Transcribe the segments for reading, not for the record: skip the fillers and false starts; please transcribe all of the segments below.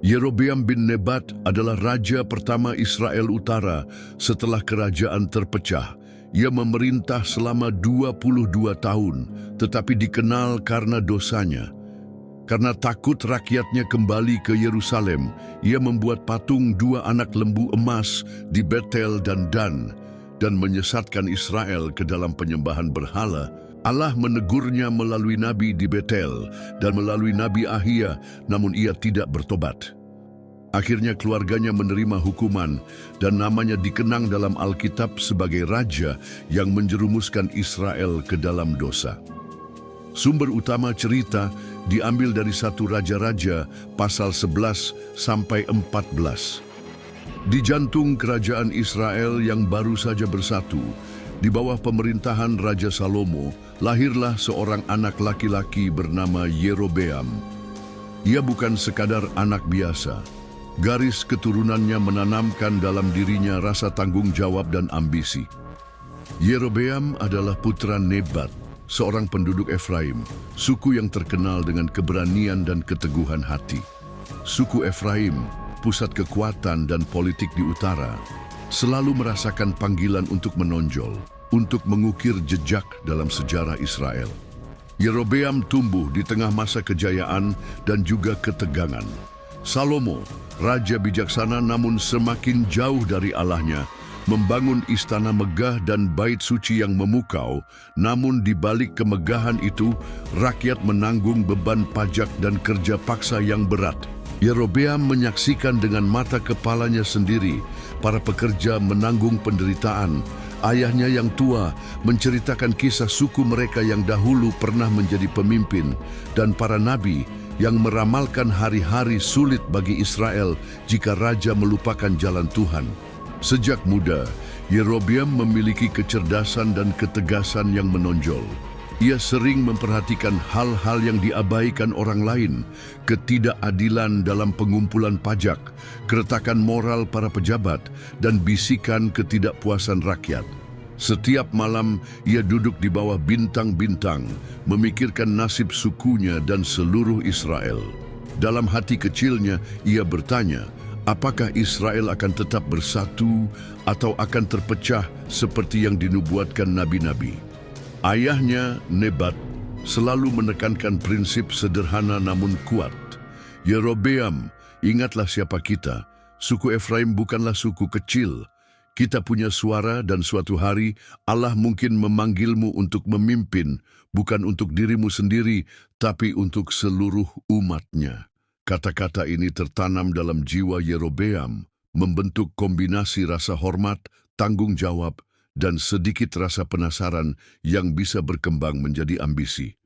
Yerobeam bin Nebat adalah raja pertama Israel Utara setelah kerajaan terpecah. Ia memerintah selama 22 tahun, tetapi dikenal karena dosanya. Karena takut rakyatnya kembali ke Yerusalem, ia membuat patung 2 anak lembu emas di Betel dan Dan menyesatkan Israel ke dalam penyembahan berhala. Allah menegurnya melalui nabi di Betel dan melalui nabi Ahia, namun ia tidak bertobat. Akhirnya keluarganya menerima hukuman dan namanya dikenang dalam Alkitab sebagai raja yang menjerumuskan Israel ke dalam dosa. Sumber utama cerita diambil dari 1 Raja-Raja pasal 11 sampai 14. Di jantung kerajaan Israel yang baru saja bersatu, di bawah pemerintahan Raja Salomo, lahirlah seorang anak laki-laki bernama Yerobeam. Ia bukan sekadar anak biasa. Garis keturunannya menanamkan dalam dirinya rasa tanggung jawab dan ambisi. Yerobeam adalah putra Nebat, seorang penduduk Efraim, suku yang terkenal dengan keberanian dan keteguhan hati. Suku Efraim, pusat kekuatan dan politik di utara, selalu merasakan panggilan untuk menonjol, untuk mengukir jejak dalam sejarah Israel. Yerobeam tumbuh di tengah masa kejayaan dan juga ketegangan. Salomo, raja bijaksana namun semakin jauh dari Allahnya, membangun istana megah dan bait suci yang memukau, namun di balik kemegahan itu, rakyat menanggung beban pajak dan kerja paksa yang berat. Yerobeam menyaksikan dengan mata kepalanya sendiri, para pekerja menanggung penderitaan. Ayahnya yang tua menceritakan kisah suku mereka yang dahulu pernah menjadi pemimpin, dan para nabi yang meramalkan hari-hari sulit bagi Israel jika raja melupakan jalan Tuhan. Sejak muda, Yerobeam memiliki kecerdasan dan ketegasan yang menonjol. Ia sering memperhatikan hal-hal yang diabaikan orang lain, ketidakadilan dalam pengumpulan pajak, keretakan moral para pejabat, dan bisikan ketidakpuasan rakyat. Setiap malam, ia duduk di bawah bintang-bintang, memikirkan nasib sukunya dan seluruh Israel. Dalam hati kecilnya, ia bertanya, apakah Israel akan tetap bersatu atau akan terpecah seperti yang dinubuatkan nabi-nabi? Ayahnya, Nebat, selalu menekankan prinsip sederhana namun kuat. Yerobeam, ingatlah siapa kita. Suku Efraim bukanlah suku kecil. Kita punya suara dan suatu hari Allah mungkin memanggilmu untuk memimpin, bukan untuk dirimu sendiri, tapi untuk seluruh umatnya. Kata-kata ini tertanam dalam jiwa Yerobeam, membentuk kombinasi rasa hormat, tanggung jawab, dan sedikit rasa penasaran yang bisa berkembang menjadi ambisi.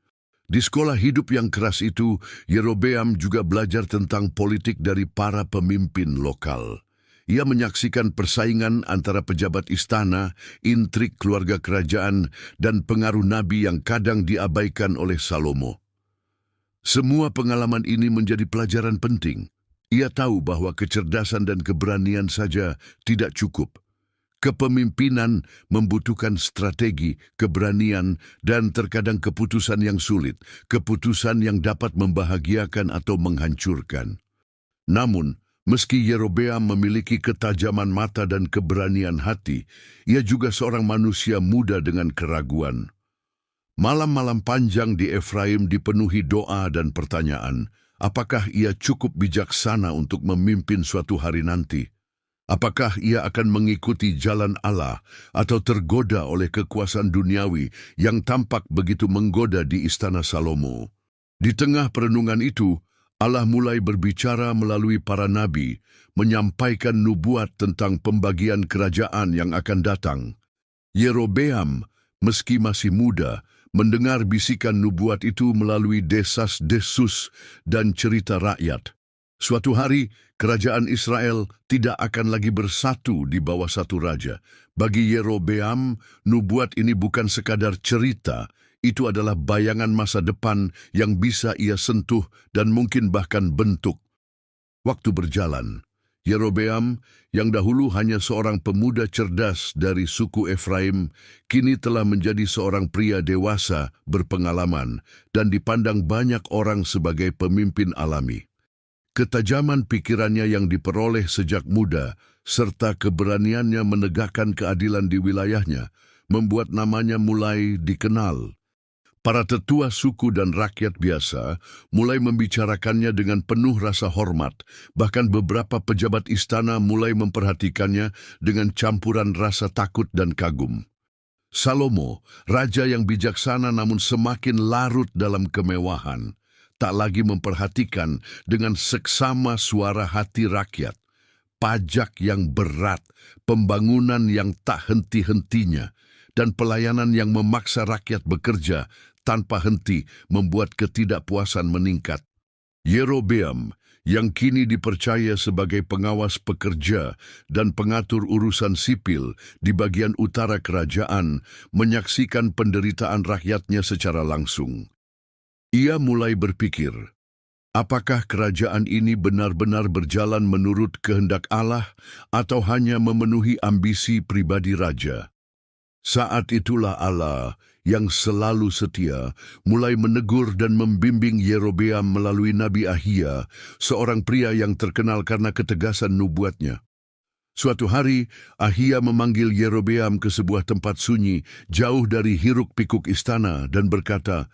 Di sekolah hidup yang keras itu, Yerobeam juga belajar tentang politik dari para pemimpin lokal. Ia menyaksikan persaingan antara pejabat istana, intrik keluarga kerajaan, dan pengaruh nabi yang kadang diabaikan oleh Salomo. Semua pengalaman ini menjadi pelajaran penting. Ia tahu bahwa kecerdasan dan keberanian saja tidak cukup. Kepemimpinan membutuhkan strategi, keberanian, dan terkadang keputusan yang sulit, keputusan yang dapat membahagiakan atau menghancurkan. Namun, meski Yerobeam memiliki ketajaman mata dan keberanian hati, ia juga seorang manusia muda dengan keraguan. Malam-malam panjang di Efraim dipenuhi doa dan pertanyaan, apakah ia cukup bijaksana untuk memimpin suatu hari nanti? Apakah ia akan mengikuti jalan Allah atau tergoda oleh kekuasaan duniawi yang tampak begitu menggoda di istana Salomo? Di tengah perenungan itu, Allah mulai berbicara melalui para nabi, menyampaikan nubuat tentang pembagian kerajaan yang akan datang. Yerobeam, meski masih muda, mendengar bisikan nubuat itu melalui desas-desus dan cerita rakyat. Suatu hari, kerajaan Israel tidak akan lagi bersatu di bawah satu raja. Bagi Yerobeam, nubuat ini bukan sekadar cerita, itu adalah bayangan masa depan yang bisa ia sentuh dan mungkin bahkan bentuk. Waktu berjalan, Yerobeam, yang dahulu hanya seorang pemuda cerdas dari suku Efraim, kini telah menjadi seorang pria dewasa, berpengalaman, dan dipandang banyak orang sebagai pemimpin alami. Ketajaman pikirannya yang diperoleh sejak muda, serta keberaniannya menegakkan keadilan di wilayahnya, membuat namanya mulai dikenal. Para tetua suku dan rakyat biasa mulai membicarakannya dengan penuh rasa hormat, bahkan beberapa pejabat istana mulai memperhatikannya dengan campuran rasa takut dan kagum. Salomo, raja yang bijaksana namun semakin larut dalam kemewahan, tak lagi memperhatikan dengan seksama suara hati rakyat, pajak yang berat, pembangunan yang tak henti-hentinya, dan pelayanan yang memaksa rakyat bekerja tanpa henti membuat ketidakpuasan meningkat. Yerobeam, yang kini dipercaya sebagai pengawas pekerja dan pengatur urusan sipil di bagian utara kerajaan, menyaksikan penderitaan rakyatnya secara langsung. Ia mulai berpikir, apakah kerajaan ini benar-benar berjalan menurut kehendak Allah atau hanya memenuhi ambisi pribadi raja? Saat itulah Allah yang selalu setia mulai menegur dan membimbing Yerobeam melalui Nabi Ahia, seorang pria yang terkenal karena ketegasan nubuatnya. Suatu hari, Ahia memanggil Yerobeam ke sebuah tempat sunyi, jauh dari hiruk-pikuk istana, dan berkata,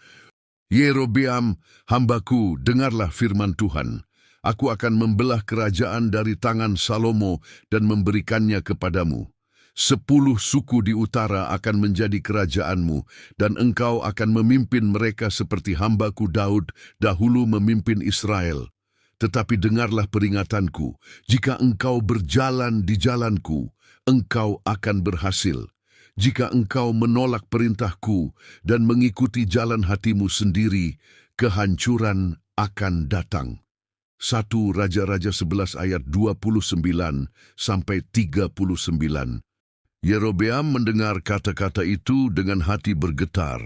"Yerobeam, hambaku, dengarlah firman Tuhan. Aku akan membelah kerajaan dari tangan Salomo dan memberikannya kepadamu. 10 suku di utara akan menjadi kerajaanmu, dan engkau akan memimpin mereka seperti hambaku Daud dahulu memimpin Israel. Tetapi dengarlah peringatanku, jika engkau berjalan di jalanku, engkau akan berhasil. Jika engkau menolak perintahku dan mengikuti jalan hatimu sendiri, kehancuran akan datang." 1 Raja-Raja 11 ayat 29 sampai 39. Yerobeam mendengar kata-kata itu dengan hati bergetar.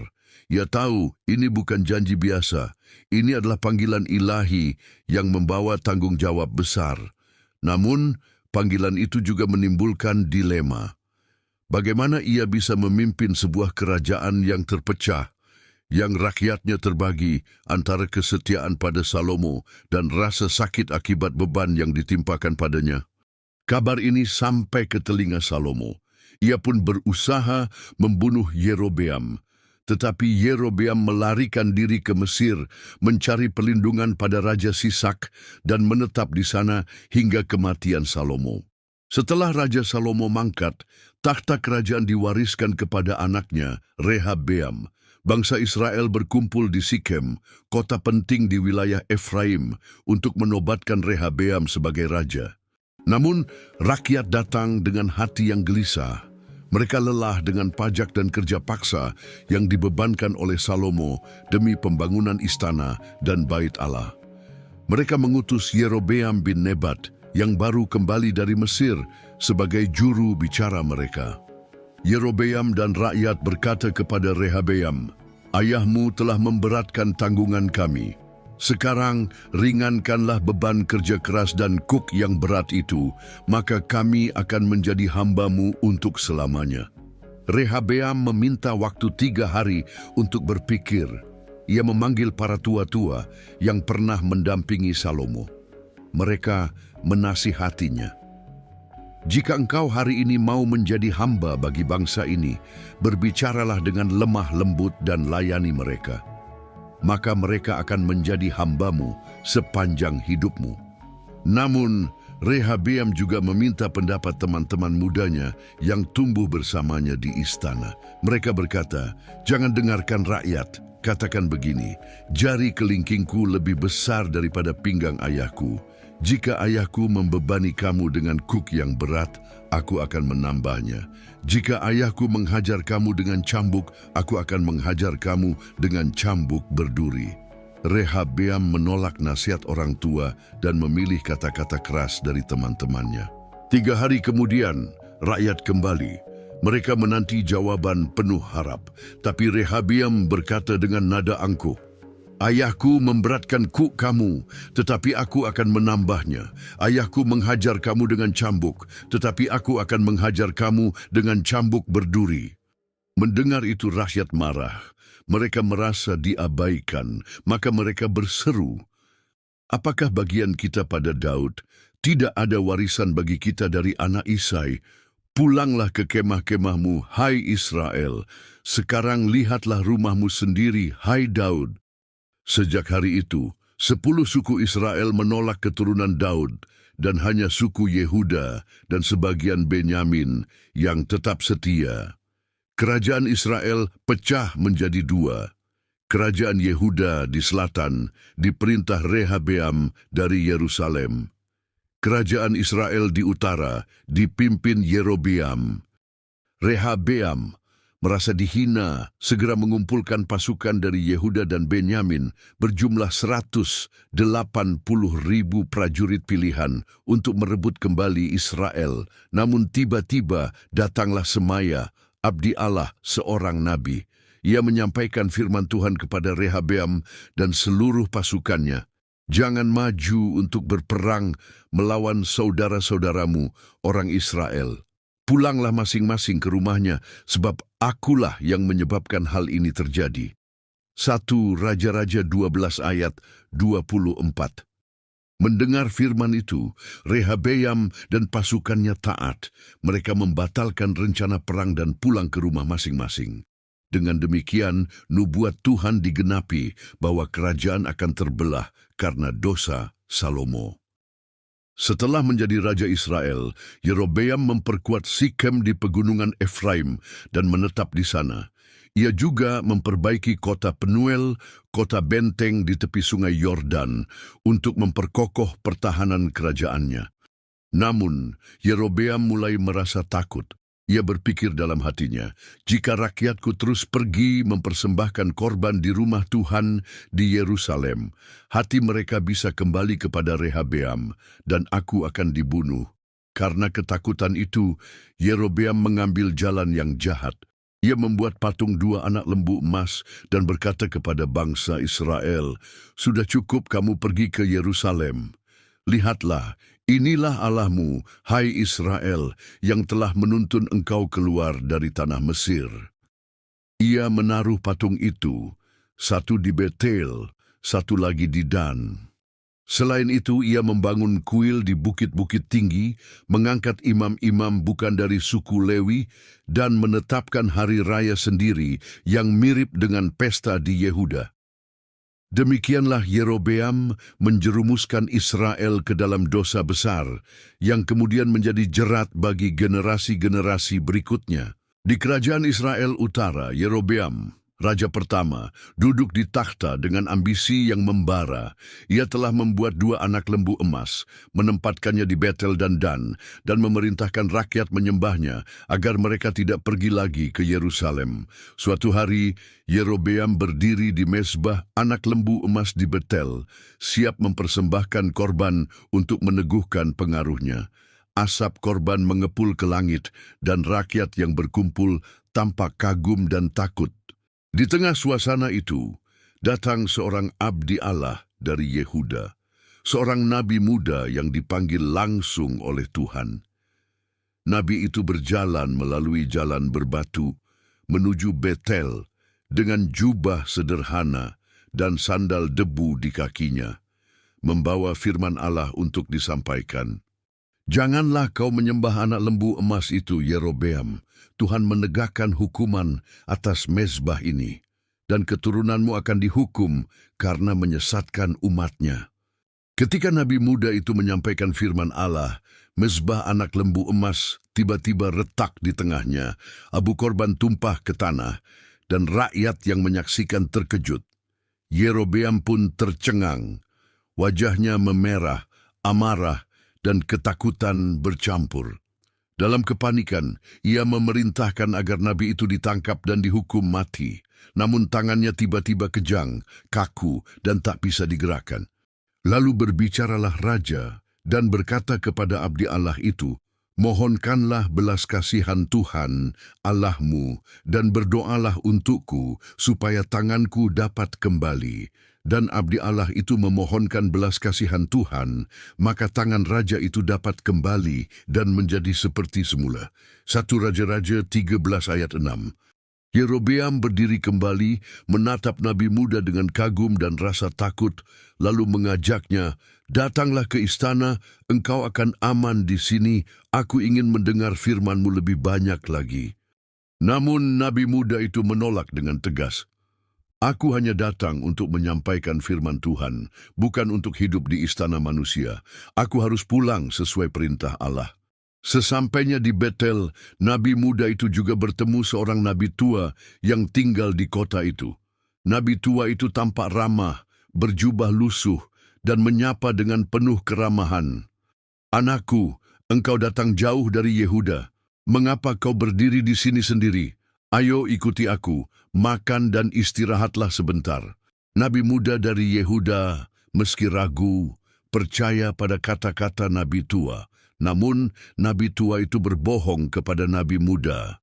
Ia tahu ini bukan janji biasa. Ini adalah panggilan ilahi yang membawa tanggung jawab besar. Namun, panggilan itu juga menimbulkan dilema. Bagaimana ia bisa memimpin sebuah kerajaan yang terpecah, yang rakyatnya terbagi antara kesetiaan pada Salomo dan rasa sakit akibat beban yang ditimpakan padanya? Kabar ini sampai ke telinga Salomo. Ia pun berusaha membunuh Yerobeam. Tetapi Yerobeam melarikan diri ke Mesir, mencari perlindungan pada Raja Sisak dan menetap di sana hingga kematian Salomo. Setelah Raja Salomo mangkat, takhta kerajaan diwariskan kepada anaknya, Rehabeam. Bangsa Israel berkumpul di Sikem, kota penting di wilayah Efraim, untuk menobatkan Rehabeam sebagai raja. Namun, rakyat datang dengan hati yang gelisah. Mereka lelah dengan pajak dan kerja paksa yang dibebankan oleh Salomo demi pembangunan istana dan bait Allah. Mereka mengutus Yerobeam bin Nebat yang baru kembali dari Mesir sebagai juru bicara mereka. Yerobeam dan rakyat berkata kepada Rehabeam, "Ayahmu telah memberatkan tanggungan kami. Sekarang ringankanlah beban kerja keras dan kuk yang berat itu, maka kami akan menjadi hambamu untuk selamanya." Rehabeam meminta waktu 3 hari untuk berpikir. Ia memanggil para tua-tua yang pernah mendampingi Salomo. Mereka menasihatinya. "Jika engkau hari ini mau menjadi hamba bagi bangsa ini, berbicaralah dengan lemah lembut dan layani mereka. Maka mereka akan menjadi hambamu sepanjang hidupmu." Namun, Rehabeam juga meminta pendapat teman-teman mudanya yang tumbuh bersamanya di istana. Mereka berkata, "Jangan dengarkan rakyat. Katakan begini, jari kelingkingku lebih besar daripada pinggang ayahku. Jika ayahku membebani kamu dengan kuk yang berat, aku akan menambahnya. Jika ayahku menghajar kamu dengan cambuk, aku akan menghajar kamu dengan cambuk berduri." Rehabeam menolak nasihat orang tua dan memilih kata-kata keras dari teman-temannya. 3 hari kemudian, rakyat kembali. Mereka menanti jawaban penuh harap. Tapi Rehabeam berkata dengan nada angkuh, "Ayahku memberatkan kuk kamu, tetapi aku akan menambahnya. Ayahku menghajar kamu dengan cambuk, tetapi aku akan menghajar kamu dengan cambuk berduri." Mendengar itu rakyat marah. Mereka merasa diabaikan, maka mereka berseru, Apakah bagian kita pada Daud? Tidak ada warisan bagi kita dari anak Isai. Pulanglah ke kemah-kemahmu, hai Israel. Sekarang lihatlah rumahmu sendiri, hai Daud. Sejak hari itu, 10 suku Israel menolak keturunan Daud, dan hanya suku Yehuda dan sebagian Benyamin yang tetap setia. Kerajaan Israel pecah menjadi dua. Kerajaan Yehuda di selatan diperintah Rehabeam dari Yerusalem. Kerajaan Israel di utara dipimpin Yerobeam. Rehabeam merasa dihina, segera mengumpulkan pasukan dari Yehuda dan Benyamin berjumlah 180.000 prajurit pilihan untuk merebut kembali Israel. Namun tiba-tiba datanglah Semaya, abdi Allah, seorang nabi. Ia menyampaikan firman Tuhan kepada Rehabeam dan seluruh pasukannya. Jangan maju untuk berperang melawan saudara-saudaramu, orang Israel. Pulanglah masing-masing ke rumahnya, sebab akulah yang menyebabkan hal ini terjadi. 1 Raja-Raja 12 ayat 24. Mendengar firman itu, Rehabeam dan pasukannya taat. Mereka membatalkan rencana perang dan pulang ke rumah masing-masing. Dengan demikian, nubuat Tuhan digenapi bahwa kerajaan akan terbelah karena dosa Salomo. Setelah menjadi Raja Israel, Yerobeam memperkuat Sikem di pegunungan Efraim dan menetap di sana. Ia juga memperbaiki kota Penuel, kota benteng di tepi sungai Yordan, untuk memperkokoh pertahanan kerajaannya. Namun, Yerobeam mulai merasa takut. Ia berpikir dalam hatinya, jika rakyatku terus pergi mempersembahkan korban di rumah Tuhan di Yerusalem, hati mereka bisa kembali kepada Rehabeam, dan aku akan dibunuh. Karena ketakutan itu, Yerobeam mengambil jalan yang jahat. Ia membuat patung 2 anak lembu emas dan berkata kepada bangsa Israel, "Sudah cukup kamu pergi ke Yerusalem. Lihatlah, inilah Allahmu, hai Israel, yang telah menuntun engkau keluar dari tanah Mesir." Ia menaruh patung itu, satu di Betel, satu lagi di Dan. Selain itu, ia membangun kuil di bukit-bukit tinggi, mengangkat imam-imam bukan dari suku Lewi, dan menetapkan hari raya sendiri yang mirip dengan pesta di Yehuda. Demikianlah Yerobeam menjerumuskan Israel ke dalam dosa besar, yang kemudian menjadi jerat bagi generasi-generasi berikutnya. Di kerajaan Israel Utara, Yerobeam, raja pertama, duduk di takhta dengan ambisi yang membara. Ia telah membuat 2 anak lembu emas, menempatkannya di Betel dan Dan memerintahkan rakyat menyembahnya agar mereka tidak pergi lagi ke Yerusalem. Suatu hari, Yerobeam berdiri di mezbah anak lembu emas di Betel, siap mempersembahkan korban untuk meneguhkan pengaruhnya. Asap korban mengepul ke langit, dan rakyat yang berkumpul tampak kagum dan takut. Di tengah suasana itu, datang seorang abdi Allah dari Yehuda, seorang nabi muda yang dipanggil langsung oleh Tuhan. Nabi itu berjalan melalui jalan berbatu menuju Betel dengan jubah sederhana dan sandal debu di kakinya, membawa firman Allah untuk disampaikan. "Janganlah kau menyembah anak lembu emas itu, Yerobeam. Tuhan menegakkan hukuman atas mezbah ini, dan keturunanmu akan dihukum karena menyesatkan umatnya." Ketika nabi muda itu menyampaikan firman Allah, mezbah anak lembu emas tiba-tiba retak di tengahnya, abu korban tumpah ke tanah, dan rakyat yang menyaksikan terkejut. Yerobeam pun tercengang, wajahnya memerah, amarah, dan ketakutan bercampur. Dalam kepanikan, ia memerintahkan agar nabi itu ditangkap dan dihukum mati. Namun tangannya tiba-tiba kejang, kaku, dan tak bisa digerakkan. Lalu berbicaralah raja dan berkata kepada abdi Allah itu, "Mohonkanlah belas kasihan Tuhan, Allahmu, dan berdoalah untukku, supaya tanganku dapat kembali." Dan abdi Allah itu memohonkan belas kasihan Tuhan, maka tangan raja itu dapat kembali dan menjadi seperti semula. 1 Raja-Raja 13 ayat 6. Yerobeam berdiri kembali, menatap Nabi muda dengan kagum dan rasa takut, lalu mengajaknya, "Datanglah ke istana, engkau akan aman di sini, aku ingin mendengar firman-Mu lebih banyak lagi." Namun Nabi muda itu menolak dengan tegas, "Aku hanya datang untuk menyampaikan firman Tuhan, bukan untuk hidup di istana manusia. Aku harus pulang sesuai perintah Allah." Sesampainya di Betel, nabi muda itu juga bertemu seorang nabi tua yang tinggal di kota itu. Nabi tua itu tampak ramah, berjubah lusuh, dan menyapa dengan penuh keramahan. "Anakku, engkau datang jauh dari Yehuda. Mengapa kau berdiri di sini sendiri? Ayo ikuti aku, makan dan istirahatlah sebentar." Nabi muda dari Yehuda, meski ragu, percaya pada kata-kata nabi tua. Namun, nabi tua itu berbohong kepada nabi muda.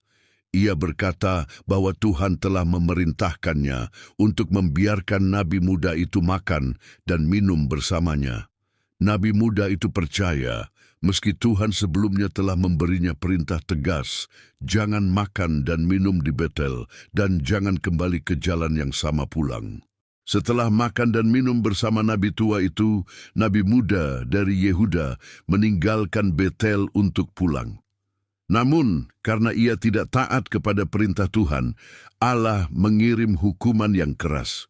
Ia berkata bahwa Tuhan telah memerintahkannya untuk membiarkan nabi muda itu makan dan minum bersamanya. Nabi muda itu percaya, meski Tuhan sebelumnya telah memberinya perintah tegas, jangan makan dan minum di Betel, dan jangan kembali ke jalan yang sama pulang. Setelah makan dan minum bersama nabi tua itu, nabi muda dari Yehuda meninggalkan Betel untuk pulang. Namun, karena ia tidak taat kepada perintah Tuhan, Allah mengirim hukuman yang keras.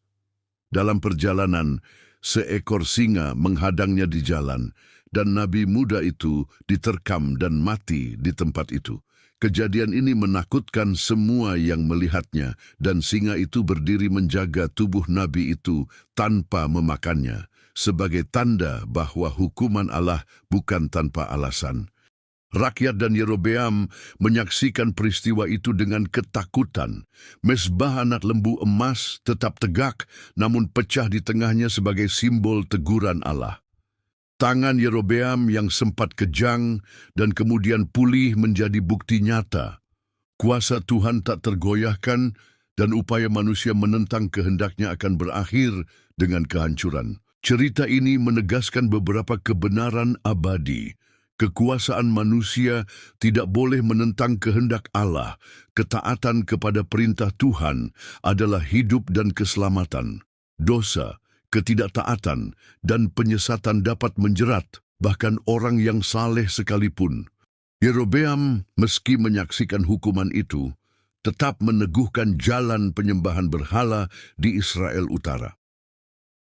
Dalam perjalanan, seekor singa menghadangnya di jalan, dan nabi muda itu diterkam dan mati di tempat itu. Kejadian ini menakutkan semua yang melihatnya, dan singa itu berdiri menjaga tubuh nabi itu tanpa memakannya, sebagai tanda bahwa hukuman Allah bukan tanpa alasan. Rakyat dan Yerobeam menyaksikan peristiwa itu dengan ketakutan. Mezbah anak lembu emas tetap tegak, namun pecah di tengahnya sebagai simbol teguran Allah. Tangan Yerobeam yang sempat kejang dan kemudian pulih menjadi bukti nyata. Kuasa Tuhan tak tergoyahkan dan upaya manusia menentang kehendaknya akan berakhir dengan kehancuran. Cerita ini menegaskan beberapa kebenaran abadi. Kekuasaan manusia tidak boleh menentang kehendak Allah. Ketaatan kepada perintah Tuhan adalah hidup dan keselamatan. Dosa, ketidaktaatan, dan penyesatan dapat menjerat bahkan orang yang saleh sekalipun. Yerobeam, meski menyaksikan hukuman itu, tetap meneguhkan jalan penyembahan berhala di Israel Utara.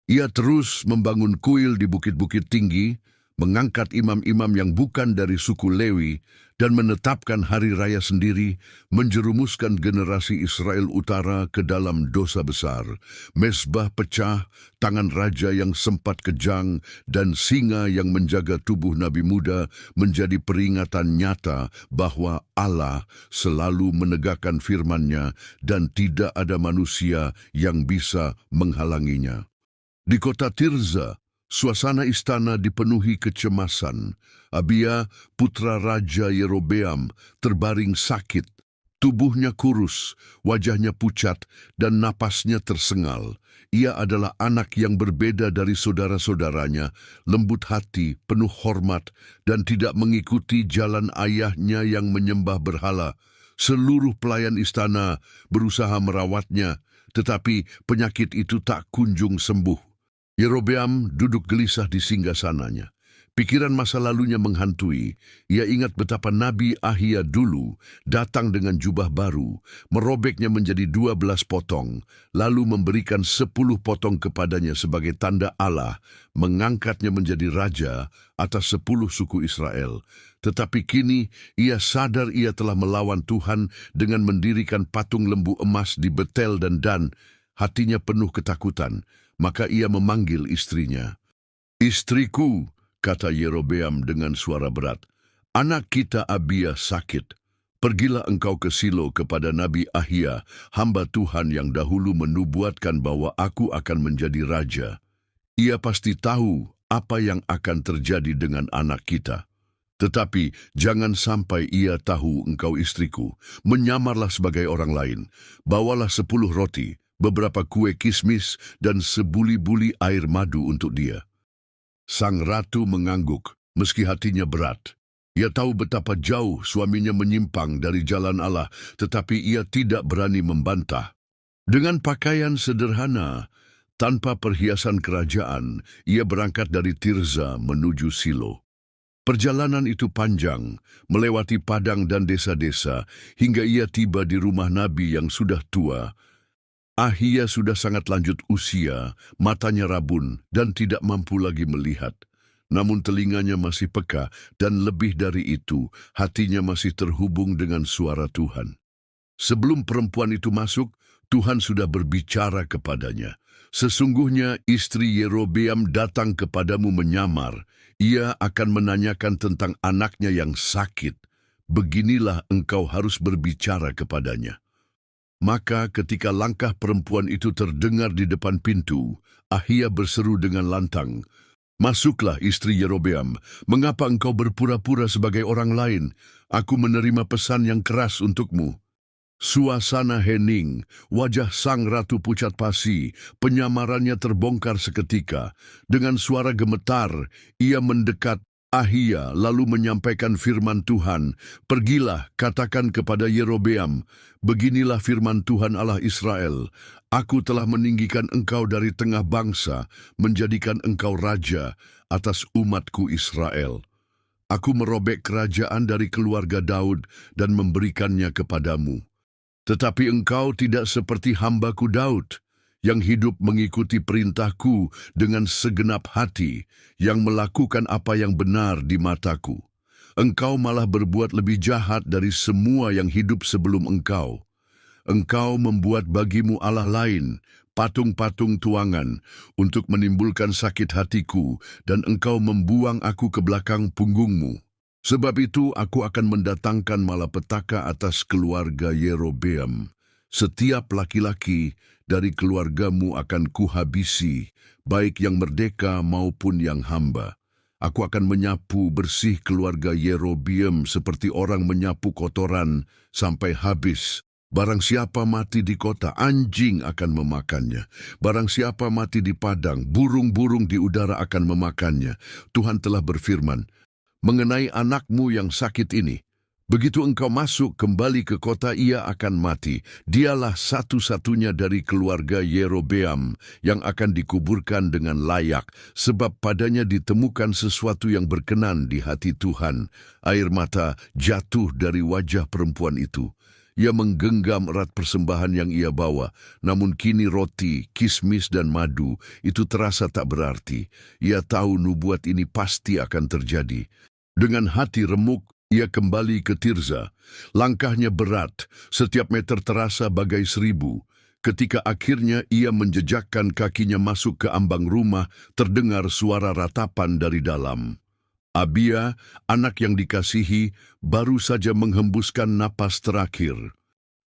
Ia terus membangun kuil di bukit-bukit tinggi, mengangkat imam-imam yang bukan dari suku Lewi, dan menetapkan hari raya sendiri, menjerumuskan generasi Israel Utara ke dalam dosa besar. Mezbah pecah, tangan raja yang sempat kejang, dan singa yang menjaga tubuh nabi muda menjadi peringatan nyata bahwa Allah selalu menegakkan firman-Nya dan tidak ada manusia yang bisa menghalanginya. Di kota Tirza, suasana istana dipenuhi kecemasan. Abia, putra Raja Yerobeam, terbaring sakit. Tubuhnya kurus, wajahnya pucat, dan napasnya tersengal. Ia adalah anak yang berbeda dari saudara-saudaranya, lembut hati, penuh hormat, dan tidak mengikuti jalan ayahnya yang menyembah berhala. Seluruh pelayan istana berusaha merawatnya, tetapi penyakit itu tak kunjung sembuh. Yerobeam duduk gelisah di singgasananya. Pikiran masa lalunya menghantui. Ia ingat betapa Nabi Ahia dulu datang dengan jubah baru, merobeknya menjadi 12 potong, lalu memberikan 10 potong kepadanya sebagai tanda Allah, mengangkatnya menjadi raja atas 10 suku Israel. Tetapi kini ia sadar ia telah melawan Tuhan dengan mendirikan patung lembu emas di Betel dan Dan. Hatinya penuh ketakutan. Maka ia memanggil istrinya. "Istriku," kata Yerobeam dengan suara berat, "anak kita Abia sakit. Pergilah engkau ke Silo kepada Nabi Ahia, hamba Tuhan yang dahulu menubuatkan bahwa aku akan menjadi raja. Ia pasti tahu apa yang akan terjadi dengan anak kita. Tetapi jangan sampai ia tahu engkau istriku. Menyamarlah sebagai orang lain. Bawalah 10 roti, beberapa kue kismis, dan sebuli-buli air madu untuk dia." Sang ratu mengangguk, meski hatinya berat. Ia tahu betapa jauh suaminya menyimpang dari jalan Allah, tetapi ia tidak berani membantah. Dengan pakaian sederhana, tanpa perhiasan kerajaan, ia berangkat dari Tirza menuju Silo. Perjalanan itu panjang, melewati padang dan desa-desa, hingga ia tiba di rumah Nabi yang sudah tua. Ahia sudah sangat lanjut usia, matanya rabun dan tidak mampu lagi melihat. Namun telinganya masih peka dan lebih dari itu, hatinya masih terhubung dengan suara Tuhan. Sebelum perempuan itu masuk, Tuhan sudah berbicara kepadanya. Sesungguhnya istri Yerobeam datang kepadamu menyamar. Ia akan menanyakan tentang anaknya yang sakit. Beginilah engkau harus berbicara kepadanya. Maka ketika langkah perempuan itu terdengar di depan pintu, Ahia berseru dengan lantang, "Masuklah istri Yerobeam, mengapa engkau berpura-pura sebagai orang lain? Aku menerima pesan yang keras untukmu." Suasana hening, wajah sang ratu pucat pasi, penyamarannya terbongkar seketika. Dengan suara gemetar, ia mendekat Ahia lalu menyampaikan firman Tuhan, "Pergilah, katakan kepada Yerobeam, beginilah firman Tuhan Allah Israel, aku telah meninggikan engkau dari tengah bangsa, menjadikan engkau raja atas umatku Israel. Aku merobek kerajaan dari keluarga Daud dan memberikannya kepadamu. Tetapi engkau tidak seperti hambaku Daud, yang hidup mengikuti perintahku dengan segenap hati, yang melakukan apa yang benar di mataku. Engkau malah berbuat lebih jahat dari semua yang hidup sebelum engkau. Engkau membuat bagimu Allah lain, patung-patung tuangan, untuk menimbulkan sakit hatiku, dan engkau membuang aku ke belakang punggungmu. Sebab itu aku akan mendatangkan malapetaka atas keluarga Yerobeam. Setiap laki-laki dari keluargamu akan kuhabisi, baik yang merdeka maupun yang hamba. Aku akan menyapu bersih keluarga Yerobeam seperti orang menyapu kotoran sampai habis. Barang siapa mati di kota, anjing akan memakannya. Barang siapa mati di padang, burung-burung di udara akan memakannya. Tuhan telah berfirman, mengenai anakmu yang sakit ini, begitu engkau masuk kembali ke kota, ia akan mati. Dialah satu-satunya dari keluarga Yerobeam yang akan dikuburkan dengan layak, sebab padanya ditemukan sesuatu yang berkenan di hati Tuhan." Air mata jatuh dari wajah perempuan itu. Ia menggenggam erat persembahan yang ia bawa, namun kini roti, kismis dan madu itu terasa tak berarti. Ia tahu nubuat ini pasti akan terjadi. Dengan hati remuk, ia kembali ke Tirza. Langkahnya berat, setiap meter terasa bagai 1000. Ketika akhirnya ia menjejakkan kakinya masuk ke ambang rumah, terdengar suara ratapan dari dalam. Abia, anak yang dikasihi, baru saja menghembuskan napas terakhir.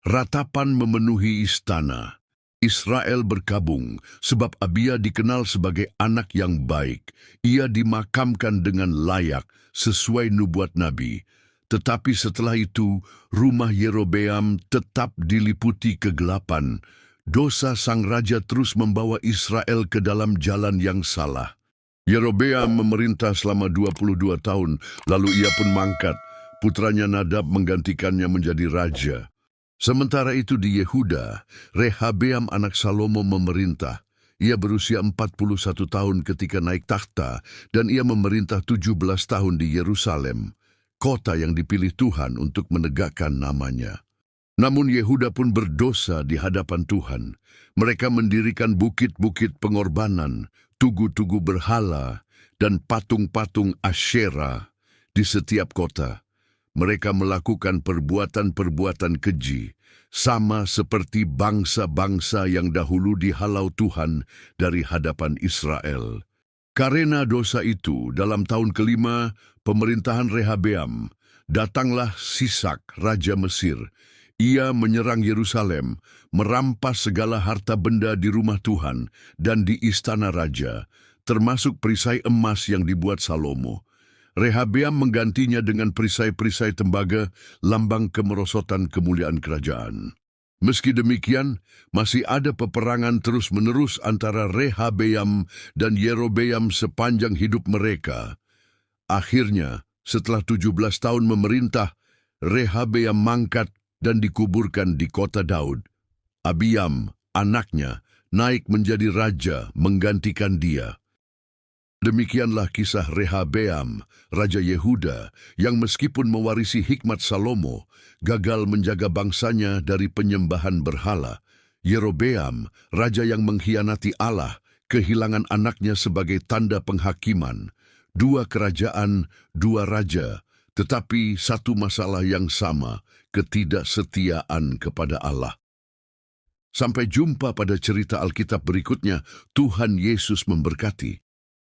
Ratapan memenuhi istana. Israel berkabung, sebab Abia dikenal sebagai anak yang baik. Ia dimakamkan dengan layak, sesuai nubuat Nabi. Tetapi setelah itu, rumah Yerobeam tetap diliputi kegelapan. Dosa sang raja terus membawa Israel ke dalam jalan yang salah. Yerobeam memerintah selama 22 tahun, lalu ia pun mangkat. Putranya Nadab menggantikannya menjadi raja. Sementara itu di Yehuda, Rehabeam anak Salomo memerintah. Ia berusia 41 tahun ketika naik takhta, dan ia memerintah 17 tahun di Yerusalem, kota yang dipilih Tuhan untuk menegakkan namanya. Namun Yehuda pun berdosa di hadapan Tuhan. Mereka mendirikan bukit-bukit pengorbanan, tugu-tugu berhala, dan patung-patung Asyera di setiap kota. Mereka melakukan perbuatan-perbuatan keji, sama seperti bangsa-bangsa yang dahulu dihalau Tuhan dari hadapan Israel. Karena dosa itu, dalam tahun kelima pemerintahan Rehabeam, datanglah Sisak, Raja Mesir. Ia menyerang Yerusalem, merampas segala harta benda di rumah Tuhan dan di istana raja, termasuk perisai emas yang dibuat Salomo. Rehabeam menggantinya dengan perisai-perisai tembaga, lambang kemerosotan kemuliaan kerajaan. Meski demikian, masih ada peperangan terus-menerus antara Rehabeam dan Yerobeam sepanjang hidup mereka. Akhirnya, Setelah 17 tahun memerintah, Rehabeam mangkat dan dikuburkan di kota Daud. Abiam, anaknya, naik menjadi raja menggantikan dia. Demikianlah kisah Rehabeam, Raja Yehuda, yang meskipun mewarisi hikmat Salomo, gagal menjaga bangsanya dari penyembahan berhala. Yerobeam, raja yang mengkhianati Allah, kehilangan anaknya sebagai tanda penghakiman. Dua kerajaan, dua raja, tetapi satu masalah yang sama, ketidaksetiaan kepada Allah. Sampai jumpa pada cerita Alkitab berikutnya. Tuhan Yesus memberkati.